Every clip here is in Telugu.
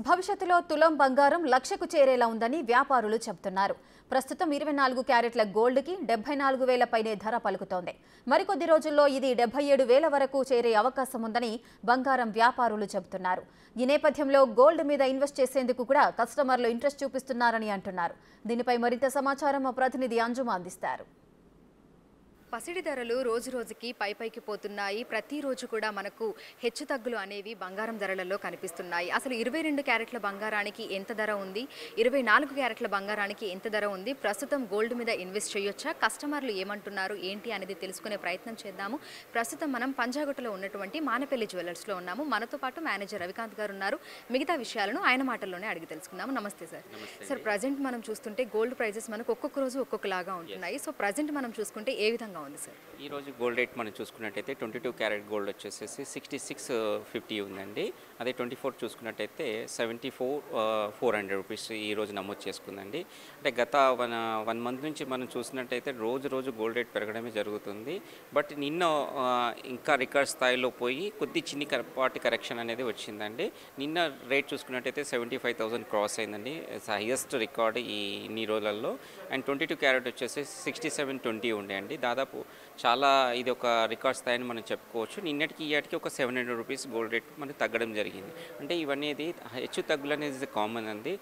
భవిష్యత్తులో తులం బంగారం లక్షకు చేరేలా ఉందని వ్యాపారులు చెబుతున్నారు. ప్రస్తుతం 24 క్యారెట్ల గోల్డ్కి 74,000 పైనే ధర పలుకుతోంది. మరికొద్ది రోజుల్లో ఇది 77,000 వరకు చేరే అవకాశం ఉందని బంగారం వ్యాపారులు చెబుతున్నారు. ఈ నేపథ్యంలో గోల్డ్ మీద ఇన్వెస్ట్ చేసేందుకు కూడా కస్టమర్లు ఇంట్రెస్ట్ చూపిస్తున్నారని అంటున్నారు. దీనిపై మరింత సమాచారం మా ప్రతినిధి అంజుమ అందిస్తారు. పసిడి ధరలు రోజు రోజుకి పైకి పోతున్నాయి. ప్రతిరోజు కూడా మనకు హెచ్చుతగ్గులు అనేవి బంగారం ధరలలో కనిపిస్తున్నాయి. అసలు 22 క్యారెట్ల బంగారానికి ఎంత ధర ఉంది, 24 క్యారెట్ల బంగారానికి ఎంత ధర ఉంది, ప్రస్తుతం గోల్డ్ మీద ఇన్వెస్ట్ చేయొచ్చా, కస్టమర్లు ఏమంటున్నారు ఏంటి అనేది తెలుసుకునే ప్రయత్నం చేద్దాము. ప్రస్తుతం మనం పంజాగుట్టలో ఉన్నటువంటి మానపల్లి జ్యువెలర్స్లో ఉన్నాము. మనతో పాటు మేనేజర్ రవికాంత్ గారు ఉన్నారు. మిగతా విషయాలను ఆయన మాటల్లోనే అడిగి తెలుసుకుందాము. నమస్తే సార్. సార్, ప్రజెంట్ మనం చూస్తుంటే గోల్డ్ ప్రైజెస్ మనకు ఒక్కొక్క రోజు ఒక్కొక్కలాగా ఉంటున్నాయి. సో ప్రజెంట్ మనం చూసుకుంటే ఏ విధంగా ఉంది సార్? ఈ రోజు గోల్డ్ రేట్ మనం చూసుకున్నట్టయితే 22 క్యారెట్ గోల్డ్ వచ్చేసేసి 6650 ఉందండి. అదే 24 చూసుకున్నట్టయితే 74,400 రూపీస్ ఈ రోజు నమోదు చేసుకుందండి. అంటే గత వన్ మంత్ నుంచి మనం చూసినట్టయితే రోజు గోల్డ్ రేట్ పెరగడమే జరుగుతుంది. బట్ నిన్న ఇంకా రికార్డ్ స్థాయిలో పోయి కొద్ది చిన్నపాటి కరెక్షన్ అనేది వచ్చిందండి. నిన్న రేట్ చూసుకున్నట్టయితే 75,000 క్రాస్ అయిందండి. హైయెస్ట్ రికార్డ్ ఈ ఇన్ని రోజులలో. అండ్ 22 క్యారెట్ వచ్చేసి 6720 ఉండే అండి. దాదాపు చాలా ఇది ఒక రికార్డ్ స్థాయిని మనం చెప్పుకోవచ్చు. నిన్నటికి ఈటికి ఒక 700 రూపీస్ గోల్డ్ రేట్ మనకి తగ్గడం జరిగింది. అంటే ఇవన్నీ హెచ్చు తగ్గులు అనేది కామన్ అండి.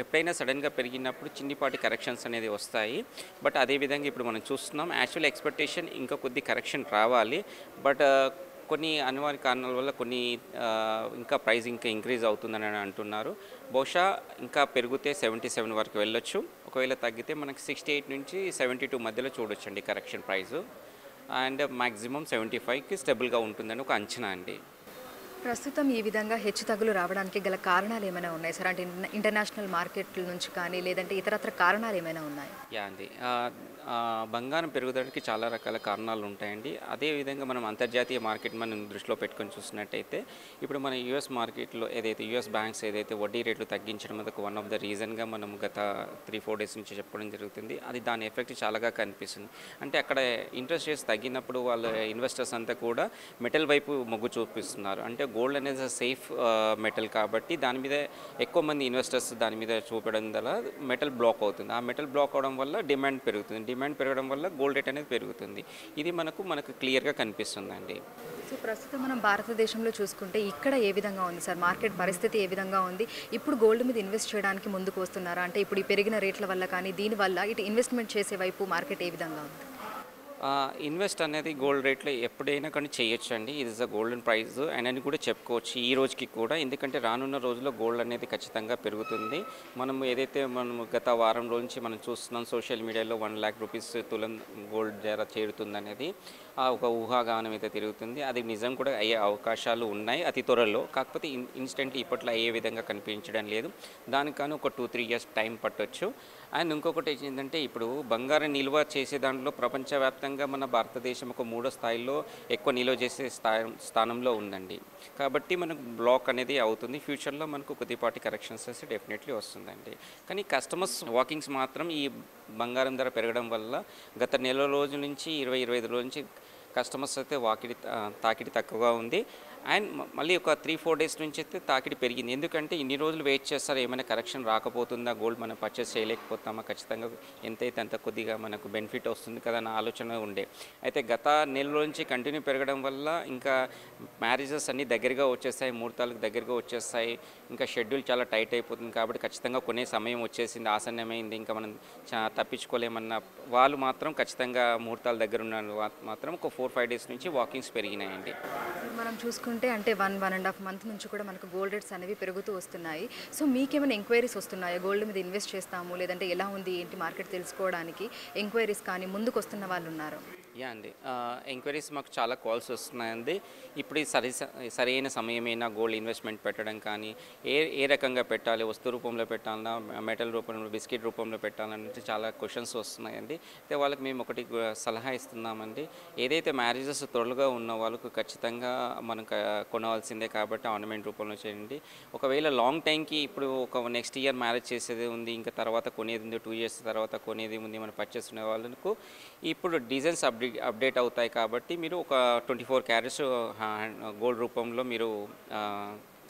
ఎప్పుడైనా సడన్గా పెరిగినప్పుడు చిన్నపాటి కరెక్షన్స్ అనేది వస్తాయి. బట్ అదేవిధంగా ఇప్పుడు మనం చూస్తున్నాం యాక్చువల్ ఎక్స్పెక్టేషన్ ఇంకా కొద్ది కరెక్షన్ రావాలి. బట్ కొన్ని అనివార్య కారణాల వల్ల కొన్ని ఇంకా ప్రైస్ ఇంకా ఇంక్రీజ్ అవుతుందని అంటున్నారు. బహుశా ఇంకా పెరిగితే 77 వరకు వెళ్ళొచ్చు. ఒకవేళ తగ్గితే మనకి 68 నుంచి 72 మధ్యలో చూడొచ్చండి కరెక్షన్ ప్రైస్. అండ్ మ్యాక్సిమం 75కి స్టెబుల్గా ఉంటుందని ఒక అంచనా అండి. ప్రస్తుతం ఈ విధంగా హెచ్చు తగ్గులు రావడానికి గల కారణాలు ఏమైనా ఉన్నాయి సార్? అంటే ఇంటర్నేషనల్ మార్కెట్ల నుంచి కానీ లేదంటే ఇతరత్ర కారణాలు ఏమైనా ఉన్నాయి? యా అండి, బంగారం పెరుగుదలకి చాలా రకాల కారణాలు ఉంటాయండి. అదేవిధంగా మనం అంతర్జాతీయ మార్కెట్ మనం దృష్టిలో పెట్టుకొని చూసినట్టయితే ఇప్పుడు మన యుఎస్ మార్కెట్లో ఏదైతే యుఎస్ బ్యాంక్స్ ఏదైతే వడ్డీ రేట్లు తగ్గించడం అదొక వన్ ఆఫ్ ద రీజన్గా మనం గత 3-4 డేస్ నుంచి చెప్పడం జరుగుతుంది. అది దాని ఎఫెక్ట్ చాలాగా కనిపిస్తుంది. అంటే అక్కడ ఇంట్రెస్ట్ రేట్స్ తగ్గినప్పుడు వాళ్ళ ఇన్వెస్టర్స్ అంతా కూడా మెటల్ వైపు మొగ్గు చూపిస్తున్నారు. అంటే గోల్డ్ అనేది సేఫ్ మెటల్ కాబట్టి దాని మీద ఎక్కువ మంది ఇన్వెస్టర్స్ దాని మీద చూపడం వల్ల మెటల్ బ్లాక్ అవుతుంది. ఆ మెటల్ బ్లాక్ అవడం వల్ల డిమాండ్ పెరుగుతుంది. డిమాండ్ పెరగడం వల్ల గోల్డ్ రేట్ అనేది పెరుగుతుంది. ఇది మనకు క్లియర్గా కనిపిస్తుందండి. సో ప్రస్తుతం మనం భారతదేశంలో చూసుకుంటే ఇక్కడ ఏ విధంగా ఉంది సార్? మార్కెట్ పరిస్థితి ఏ విధంగా ఉంది? ఇప్పుడు గోల్డ్ మీద ఇన్వెస్ట్ చేయడానికి ముందుకు వస్తున్నారా? అంటే ఇప్పుడు ఈ పెరిగిన రేట్ల వల్ల కానీ దీనివల్ల ఇటు ఇన్వెస్ట్మెంట్ చేసే వైపు మార్కెట్ ఏ విధంగా ఉంది? ఇన్వెస్ట్ అనేది గోల్డ్ రేట్లో ఎప్పుడైనా కానీ చేయొచ్చు అండి. ఇది ఇస్ అ గోల్డెన్ ప్రైజ్ అని కూడా చెప్పుకోవచ్చు ఈ రోజుకి కూడా. ఎందుకంటే రానున్న రోజుల్లో గోల్డ్ అనేది ఖచ్చితంగా పెరుగుతుంది. మనం గత వారం రోజు నుంచి మనం చూస్తున్నాం సోషల్ మీడియాలో 1 లక్ష రూపీస్ తులం గోల్డ్ ధర చేరుతుంది అనేది ఒక ఊహాగానం అయితే తిరుగుతుంది. అది నిజం కూడా అయ్యే అవకాశాలు ఉన్నాయి అతి త్వరలో. కాకపోతే ఇన్స్టెంట్ ఇప్పట్లో అయ్యే విధంగా కనిపించడం లేదు. దానికి కానీ ఒక 2-3 ఇయర్స్ టైం పట్టొచ్చు. అండ్ ఇంకొకటి ఏంటంటే ఇప్పుడు బంగారం నిల్వ చేసే దాంట్లో ప్రపంచవ్యాప్తంగా మన భారతదేశం ఒక 3వ స్థాయిలో ఎక్కువ నిల్వ చేసే స్థానంలో ఉందండి. కాబట్టి మనకు బ్లాక్ అనేది అవుతుంది. ఫ్యూచర్లో మనకు కొద్దిపాటి కరెక్షన్స్ అయితే డెఫినెట్లీ వస్తుందండి. కానీ కస్టమర్స్ వాకింగ్స్ మాత్రం ఈ బంగారం ధర పెరగడం వల్ల గత నెల రోజుల నుంచి 20-25 రోజుల నుంచి కస్టమర్స్ అయితే తాకిడి తక్కువగా ఉంది. అండ్ మళ్ళీ ఒక 3-4 డేస్ నుంచి అయితే తాకిడి పెరిగింది. ఎందుకంటే ఇన్ని రోజులు వెయిట్ చేస్తారు, ఏమైనా కరెక్షన్ రాకపోతుందా, గోల్డ్ మనం పర్చేస్ చేయలేకపోతామా, ఖచ్చితంగా ఎంతైతే అంత కొద్దిగా మనకు బెనిఫిట్ వస్తుంది కదా అన్న ఆలోచన ఉండే. అయితే గత నెల నుంచి కంటిన్యూ పెరగడం వల్ల ఇంకా మ్యారేజెస్ అన్నీ దగ్గరగా వచ్చేస్తాయి, ముహూర్తాలకు దగ్గరగా వచ్చేస్తాయి, ఇంకా షెడ్యూల్ చాలా టైట్ అయిపోతుంది. కాబట్టి ఖచ్చితంగా కొనే సమయం వచ్చేసింది, ఆసన్నమైంది, ఇంకా మనం తప్పించుకోలేమన్న వాళ్ళు మాత్రం ఖచ్చితంగా ముహూర్తాల దగ్గర ఉన్న మాత్రం ఒక 4-5 డేస్ నుంచి వాకింగ్స్ పెరిగినాయండి. మనం చూసుకుంటే అంటే 1.5 మంత్ నుంచి కూడా మనకు గోల్డ్ రేట్స్ అనేవి పెరుగుతూ వస్తున్నాయి. సో మీకేమైనా ఎంక్వైరీస్ వస్తున్నాయా? గోల్డ్ మీద ఇన్వెస్ట్ చేస్తాము లేదంటే ఎలా ఉంది ఏంటి మార్కెట్ తెలుసుకోవడానికి ఎంక్వైరీస్ కానీ ముందుకు వస్తున్న వాళ్ళు ఉన్నారు? యా అండి, ఎంక్వైరీస్ మాకు చాలా కాల్స్ వస్తున్నాయండి. ఇప్పుడు సరైన సమయమైనా గోల్డ్ ఇన్వెస్ట్మెంట్ పెట్టడం కానీ ఏ రకంగా పెట్టాలి, వస్తు రూపంలో పెట్టాలన్నా, మెటల్ రూపంలో, బిస్కెట్ రూపంలో పెట్టాలంటే చాలా క్వశ్చన్స్ వస్తున్నాయండి. అయితే వాళ్ళకి మేము ఒకటి సలహా ఇస్తున్నామండి. ఏదైతే మ్యారేజెస్ త్వరగా ఉన్న వాళ్ళకు ఖచ్చితంగా మనం కొనవలసిందే కాబట్టి ఆర్నమెంట్ రూపంలో చేయండి. ఒకవేళ లాంగ్ టైంకి ఇప్పుడు ఒక నెక్స్ట్ ఇయర్ మ్యారేజ్ చేసేది ఉంది, ఇంకా తర్వాత కొనేది ఉంది, 2 ఇయర్స్ తర్వాత కొనేది ఉంది, మనం పర్చేస్ ఉన్న వాళ్ళకు ఇప్పుడు డిజైన్స్ అప్డేట్ అవుతాయి. కాబట్టి మీరు ఒక 24 క్యారెట్స్ గోల్డ్ రూపంలో మీరు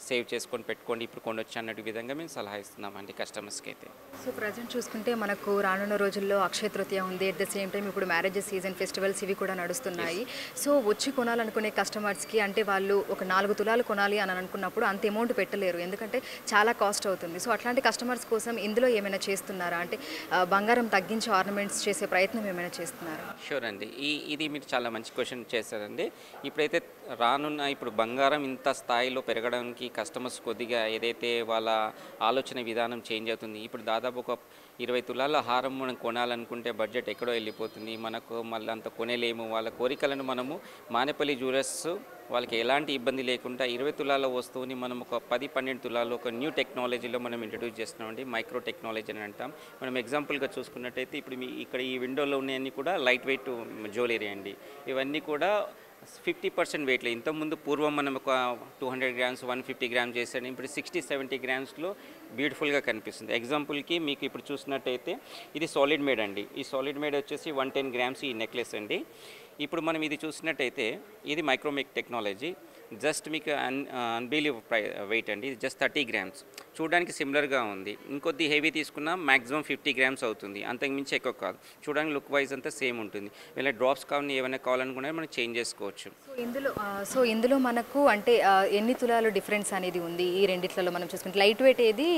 సేవ్ చేసుకొని పెట్టుకోండి, ఇప్పుడు కొనొచ్చు అన్నట్టు విధంగా మేము సలహా ఇస్తున్నామండి కస్టమర్స్కి అయితే. సో ప్రజెంట్ చూసుకుంటే మనకు రానున్న రోజుల్లో అక్షయ తృతీయ ఉంది. అట్ ద సేమ్ టైం ఇప్పుడు మ్యారేజెస్ సీజన్, ఫెస్టివల్స్ ఇవి కూడా నడుస్తున్నాయి. సో వచ్చి కొనాలనుకునే కస్టమర్స్కి అంటే వాళ్ళు ఒక 4 తులాలు కొనాలి అని అనుకున్నప్పుడు అంత అమౌంట్ పెట్టలేరు, ఎందుకంటే చాలా కాస్ట్ అవుతుంది. సో అట్లాంటి కస్టమర్స్ కోసం ఇందులో ఏమైనా చేస్తున్నారా? అంటే బంగారం తగ్గించి ఆర్నమెంట్స్ చేసే ప్రయత్నం ఏమైనా చేస్తున్నారా? షూర్ అండి. ఇది మీరు చాలా మంచి క్వశ్చన్ చేశారండి. ఇప్పుడైతే ఇప్పుడు బంగారం ఇంత స్థాయిలో పెరగడానికి కస్టమర్స్ కొద్దిగా ఏదైతే వాళ్ళ ఆలోచన విధానం చేంజ్ అవుతుంది. ఇప్పుడు దాదాపు ఒక 20 తులాల హారం మనం కొనాలనుకుంటే బడ్జెట్ ఎక్కడో వెళ్ళిపోతుంది, మనకు మళ్ళీ అంత కొనేలేము. వాళ్ళ కోరికలను మనము మానేపల్లి జ్యువెలర్స్ వాళ్ళకి ఎలాంటి ఇబ్బంది లేకుండా 20 తులాల వస్తువుని మనం ఒక 10-12 తులాలు ఒక న్యూ టెక్నాలజీలో మనం ఇంట్రడ్యూస్ చేస్తున్నామండి. మైక్రో టెక్నాలజీ అని అంటాం. మనం ఎగ్జాంపుల్గా చూసుకున్నట్టయితే ఇప్పుడు ఇక్కడ ఈ విండోలో ఉన్నాయన్నీ కూడా లైట్ వెయిట్ జ్యువెలరీ అండి. ఇవన్నీ కూడా 50% వెయిట్లో, ఇంతకుముందు పూర్వం మనం ఒక 200 గ్రామ్స్ 150 గ్రామ్స్ చేసాడు, ఇప్పుడు 60-70 గ్రామ్స్లో బ్యూటిఫుల్గా కనిపిస్తుంది. ఎగ్జాంపుల్కి మీకు ఇప్పుడు చూసినట్టయితే ఇది సాలిడ్ మేడ్ అండి. ఈ సాలిడ్ మేడ్ వచ్చేసి 110 గ్రామ్స్ ఈ నెక్లెస్ అండి. ఇప్పుడు మనం ఇది చూసినట్టయితే ఇది మైక్రోమేక్ టెక్నాలజీ, జస్ట్ మీకు అన్బిలీవ్ వెయిట్ అండి. ఇది జస్ట్ 30 గ్రామ్స్, చూడడానికి సిమిలర్గా ఉంది. ఇంకొద్ది హెవీ తీసుకున్నా మ్యాక్సిమం 50 గ్రామ్స్ అవుతుంది, అంతకుమించి ఎక్కువ కాదు. చూడడానికి లుక్ వైజ్ అంతా సేమ్ ఉంటుంది. వీళ్ళ డ్రాప్స్ కావాలని ఏమైనా కావాలనుకున్నా మనం చేంజ్ చేసుకోవచ్చు. సో ఇందులో మనకు అంటే ఎన్ని తులాలు డిఫరెన్స్ అనేది ఉంది ఈ రెండిట్లలో మనం చూసుకుంటే? లైట్ వెయిట్ ఏది,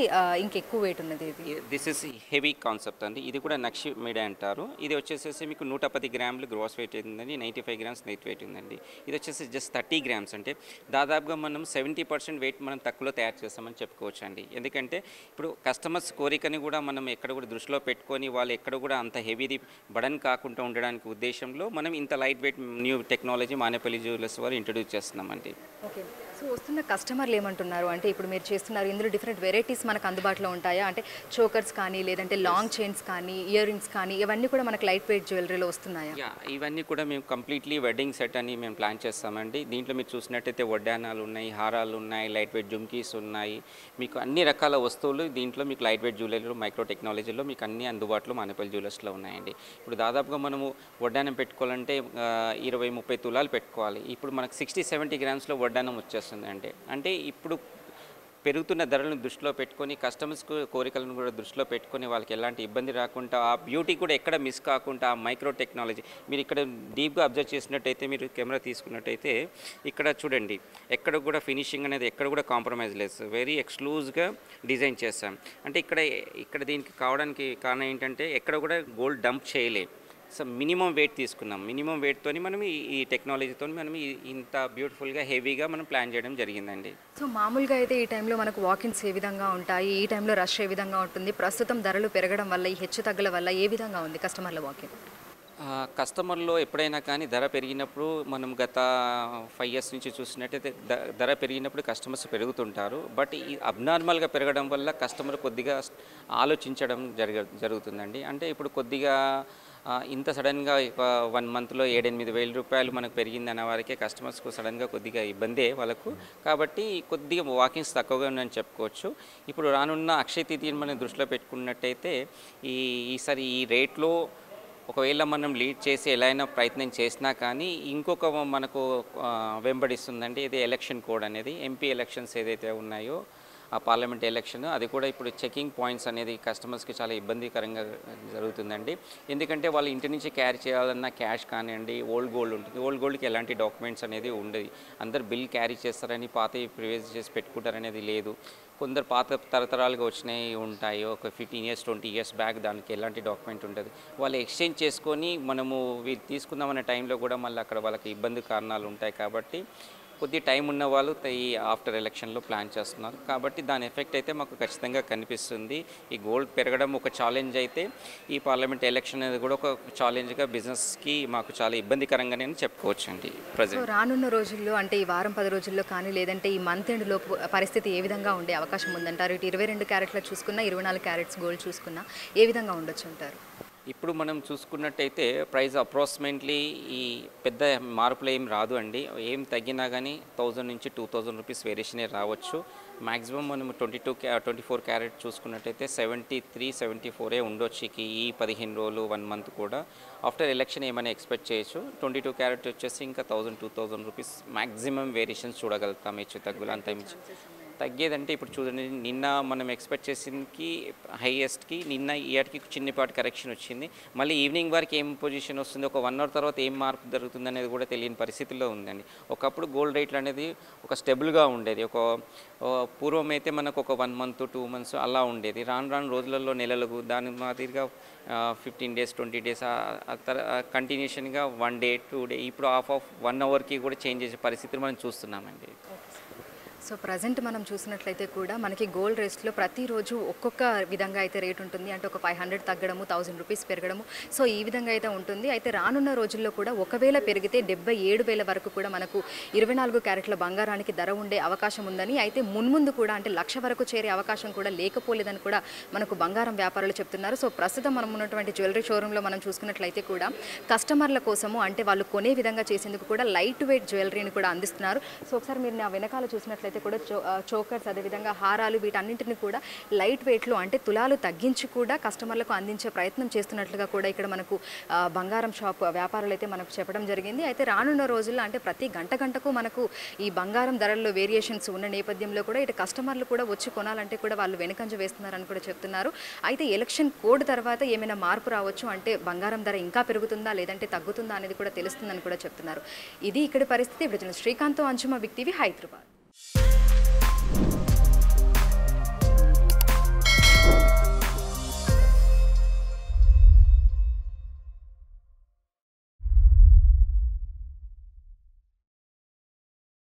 ఇంకెక్కువ వెయిట్ ఉన్నది ఏది? దిస్ ఇస్ హెవీ కాన్సెప్ట్ అండి. ఇది కూడా నక్షి మీడియా అంటారు. ఇది వచ్చేసేసి మీకు 110 గ్రాములు గ్రాస్ వెయిట్ ఉందండి, 95 గ్రామ్స్ నెట్ వెయిట్ ఉందండి. ఇది వచ్చేసి జస్ట్ 30 గ్రామ్స్, అంటే దాదాపుగా మనం 70% వెయిట్ మనం తక్కువలో తయారు చేస్తామని చెప్పుకోవచ్చు అండి. ఎందుకంటే ఇప్పుడు కస్టమర్స్ కోరికని కూడా మనం ఎక్కడ కూడా దృష్టిలో పెట్టుకొని వాళ్ళు ఎక్కడ కూడా అంత హెవీది బడన్ కాకుండా ఉండడానికి ఉద్దేశంలో మనం ఇంత light weight new technology Manepalli jewellers వారు ఇంట్రడ్యూస్ చేస్తున్నామండి. ఓకే. సో వస్తున్న కస్టమర్లు ఏమంటున్నారు అంటే ఇప్పుడు మీరు చేస్తున్నారు ఇందులో డిఫరెంట్ వెరైటీస్ మనకు అందుబాటులో ఉంటాయా? అంటే చోకర్స్ కానీ లేదంటే లాంగ్ చైన్స్ కానీ ఇయర్ రింగ్స్ కానీ ఇవన్నీ కూడా మనకు లైట్ వెయిట్ జ్యువెలరీలో వస్తున్నాయా? ఇవన్నీ కూడా మేము కంప్లీట్లీ వెడ్డింగ్ సెట్ అని మేము ప్లాన్ చేస్తామండి. దీంట్లో మీరు చూసినట్టయితే వడ్డానాలు ఉన్నాయి, హారాలు ఉన్నాయి, లైట్ వెయిట్ జుమ్కీస్ ఉన్నాయి, మీకు అన్ని రకాల వస్తువులు దీంట్లో మీకు లైట్ వెయిట్ జ్యువెలరీలో మైక్రో టెక్నాలజీలో మీకు అన్ని అందుబాటులో మానేపల్లి జ్యువెలర్స్లో ఉన్నాయండి. ఇప్పుడు దాదాపుగా మనము వడ్డానం పెట్టుకోవాలంటే 20-30 తులాలు పెట్టుకోవాలి. ఇప్పుడు మనకు 60-70 గ్రామ్స్లో వడ్డానం వచ్చేస్తుంది అంటే ఇప్పుడు పెరుగుతున్న ధరలను దృష్టిలో పెట్టుకొని కస్టమర్స్ కోరికలను కూడా దృష్టిలో పెట్టుకొని వాళ్ళకి ఎలాంటి ఇబ్బంది రాకుండా ఆ బ్యూటీ కూడా ఎక్కడ మిస్ కాకుండా ఆ మైక్రో టెక్నాలజీ మీరు ఇక్కడ డీప్గా అబ్జర్వ్ చేసినట్టయితే మీరు కెమెరా తీసుకున్నట్టయితే ఇక్కడ చూడండి ఎక్కడ కూడా ఫినిషింగ్ అనేది ఎక్కడ కూడా కాంప్రమైజ్ లేదు, వెరీ ఎక్స్క్లూజివ్గా డిజైన్ చేస్తాం. అంటే ఇక్కడ దీనికి కావడానికి కారణం ఏంటంటే ఎక్కడ కూడా గోల్డ్ డంప్ చేయలేం. సో మినిమం వెయిట్ తీసుకున్నాం, మినిమం వెయిట్తో మనం ఈ టెక్నాలజీతో మనం ఇంత బ్యూటిఫుల్గా హెవీగా మనం ప్లాన్ చేయడం జరిగిందండి. సో మామూలుగా అయితే ఈ టైంలో మనకు వాకిన్స్ ఏ విధంగా ఉంటాయి, ఈ టైంలో రష్ ఏ విధంగా ఉంటుంది, ప్రస్తుతం ధరలు పెరగడం వల్ల ఈ హెచ్చు తగ్గుల వల్ల ఏ విధంగా ఉంది కస్టమర్ల వాకిన్? కస్టమర్లో ఎప్పుడైనా కానీ ధర పెరిగినప్పుడు మనం గత 5 years నుంచి చూసినట్టయితే ధర పెరిగినప్పుడు కస్టమర్స్ పెరుగుతుంటారు. బట్ ఈ అబ్నార్మల్గా పెరగడం వల్ల కస్టమర్ కొద్దిగా ఆలోచించడం జరుగుతుందండి. అంటే ఇప్పుడు కొద్దిగా ఇంత సడన్గా 1 monthలో 7-8 వేల రూపాయలు మనకు పెరిగిందన్న వారికే కస్టమర్స్కు సడన్గా కొద్దిగా ఇబ్బందే వాళ్ళకు. కాబట్టి కొద్దిగా వాకింగ్స్ తక్కువగా ఉందని చెప్పుకోవచ్చు. ఇప్పుడు రానున్న అక్షయ తృతీయని మనం దృష్టిలో పెట్టుకున్నట్టయితే ఈసారి ఈ రేట్లో ఒకవేళ మనం లీడ్ చేసి ఎలా అయినా ప్రయత్నం చేసినా కానీ ఇంకొక మనకు వెంబడిస్తుందండి, ఇది ఎలక్షన్ కోడ్ అనేది. ఎంపీ ఎలక్షన్స్ ఏదైతే ఉన్నాయో ఆ పార్లమెంట్ ఎలక్షన్ అది కూడా ఇప్పుడు చెకింగ్ పాయింట్స్ అనేది కస్టమర్స్కి చాలా ఇబ్బందికరంగా జరుగుతుందండి. ఎందుకంటే వాళ్ళు ఇంటి నుంచి క్యారీ చేయాలన్నా క్యాష్ కానివ్వండి, ఓల్డ్ గోల్డ్ ఉంటుంది, ఓల్డ్ గోల్డ్కి ఎలాంటి డాక్యుమెంట్స్ అనేది ఉండదు. అందరు బిల్ క్యారీ చేస్తారని పాత ప్రివైజ్ చేసి పెట్టుకుంటారనేది లేదు. కొందరు పాత తరతరాలుగా వచ్చినాయి ఉంటాయి, ఒక 15 years 20 years బ్యాక్, దానికి ఎలాంటి డాక్యుమెంట్ ఉండదు. వాళ్ళు ఎక్స్చేంజ్ చేసుకొని మనము వీళ్ళు తీసుకుందామనే టైంలో కూడా మళ్ళీ అక్కడ వాళ్ళకి ఇబ్బంది కారణాలు ఉంటాయి. కాబట్టి కొద్ది టైం ఉన్న వాళ్ళు ఈ ఆఫ్టర్ ఎలక్షన్లో ప్లాన్ చేస్తున్నారు. కాబట్టి దాని ఎఫెక్ట్ అయితే మాకు ఖచ్చితంగా కనిపిస్తుంది. ఈ గోల్డ్ పెరగడం ఒక ఛాలెంజ్ అయితే ఈ పార్లమెంట్ ఎలక్షన్ అనేది కూడా ఒక ఛాలెంజ్గా బిజినెస్కి మాకు చాలా ఇబ్బందికరంగానే చెప్పుకోవచ్చు అండి. ప్రజెంట్ రానున్న రోజుల్లో అంటే ఈ వారం 10 రోజుల్లో కానీ లేదంటే ఈ మంత్ ఎండ్ లోపు పరిస్థితి ఏ విధంగా ఉండే అవకాశం ఉందంటారు? ఇటు 22 క్యారెట్ల చూసుకున్నా 24 క్యారెట్స్ గోల్డ్ చూసుకున్నా ఏ విధంగా ఉండొచ్చు అంటారు? ఇప్పుడు మనం చూసుకున్నట్టయితే ప్రైస్ అప్రాక్సిమేట్లీ ఈ పెద్ద మార్పులు ఏం రాదు అండి. ఏం తగ్గినా కానీ 1000 నుంచి 2000 రూపీస్ వేరియేషనే రావచ్చు. మ్యాక్సిమం మనం 24 క్యారెట్ చూసుకున్నట్టయితే 73-74 ఉండొచ్చు ఈ 15 రోజులు 1 month కూడా. ఆఫ్టర్ ఎలక్షన్ ఏమైనా ఎక్స్పెక్ట్ చేయొచ్చు. 22 క్యారెట్ వచ్చేసి ఇంకా 1000-2000 రూపీస్ మ్యాక్సిమం వేరియేషన్స్ చూడగలుగుతాం, హెచ్చు తగ్గులు అంత మించి. తగ్గేదంటే ఇప్పుడు చూడండి, నిన్న మనం ఎక్స్పెక్ట్ చేసిందికి హైయెస్ట్కి నిన్న ఇయర్కి చిన్నపాటి కరెక్షన్ వచ్చింది. మళ్ళీ ఈవినింగ్ వరకు ఏం పొజిషన్ వస్తుంది, ఒక 1 అవర్ తర్వాత ఏం మార్పు జరుగుతుంది అనేది కూడా తెలియని పరిస్థితుల్లో ఉందండి. ఒకప్పుడు గోల్డ్ రేట్లు అనేది ఒక స్టెబుల్గా ఉండేది. పూర్వం అయితే మనకు ఒక 1 మంత్ 2 మంత్స్ అలా ఉండేది. రాను రాను రోజులలో నెలలకు దాని మాదిరిగా 15 డేస్ 20 డేస్ కంటిన్యూషన్గా 1 డే 2 డే, ఇప్పుడు ఆఫ్ 1 అవర్కి కూడా చేంజ్ చేసే పరిస్థితులు మనం చూస్తున్నామండి. సో ప్రజెంట్ మనం చూసినట్లయితే కూడా మనకి గోల్డ్ రేట్స్లో ప్రతిరోజు ఒక్కొక్క విధంగా అయితే రేట్ ఉంటుంది. అంటే ఒక 500 తగ్గడము, 1000 రూపీస్ పెరగడము, సో ఈ విధంగా అయితే ఉంటుంది. అయితే రానున్న రోజుల్లో కూడా ఒకవేళ పెరిగితే 77,000 వరకు కూడా మనకు 24 క్యారెట్ల బంగారానికి ధర ఉండే అవకాశం ఉందని, అయితే మున్ముందు కూడా అంటే 1,00,000 వరకు చేరే అవకాశం కూడా లేకపోలేదని కూడా మనకు బంగారం వ్యాపారులు చెప్తున్నారు. సో ప్రస్తుతం మనం ఉన్నటువంటి జ్యువెలరీ షోరూంలో మనం చూసుకున్నట్లయితే కూడా కస్టమర్ల కోసము అంటే వాళ్ళు కొనే విధంగా చేసేందుకు కూడా లైట్ వెయిట్ జ్యువెలరీని కూడా అందిస్తున్నారు. సో ఒకసారి మీరు నా వెనకాల చూసినట్లయితే కూడా చోకర్స్, అదేవిధంగా హారాలు, వీటన్నింటిని కూడా లైట్ వెయిట్లో అంటే తులాలు తగ్గించి కూడా కస్టమర్లకు అందించే ప్రయత్నం చేస్తున్నట్లుగా కూడా ఇక్కడ మనకు బంగారం షాప్ వ్యాపారులు అయితే మనకు చెప్పడం జరిగింది. అయితే రానున్న రోజుల్లో అంటే ప్రతి గంటకు మనకు ఈ బంగారం ధరల్లో వేరియేషన్స్ ఉన్న నేపథ్యంలో కూడా ఇటు కస్టమర్లు కూడా వచ్చి కొనాలంటే కూడా వాళ్ళు వెనుకంజ వేస్తున్నారని కూడా చెప్తున్నారు. అయితే ఎలక్షన్ కోడ్ తర్వాత ఏమైనా మార్పు రావచ్చు, అంటే బంగారం ధర ఇంకా పెరుగుతుందా లేదంటే తగ్గుతుందా అనేది కూడా తెలుస్తుందని కూడా చెప్తున్నారు. ఇది ఇక్కడి పరిస్థితి. ఇప్పుడు శ్రీకాంత్, అంజుమ, బిగ్ టీవీ, హైదరాబాద్.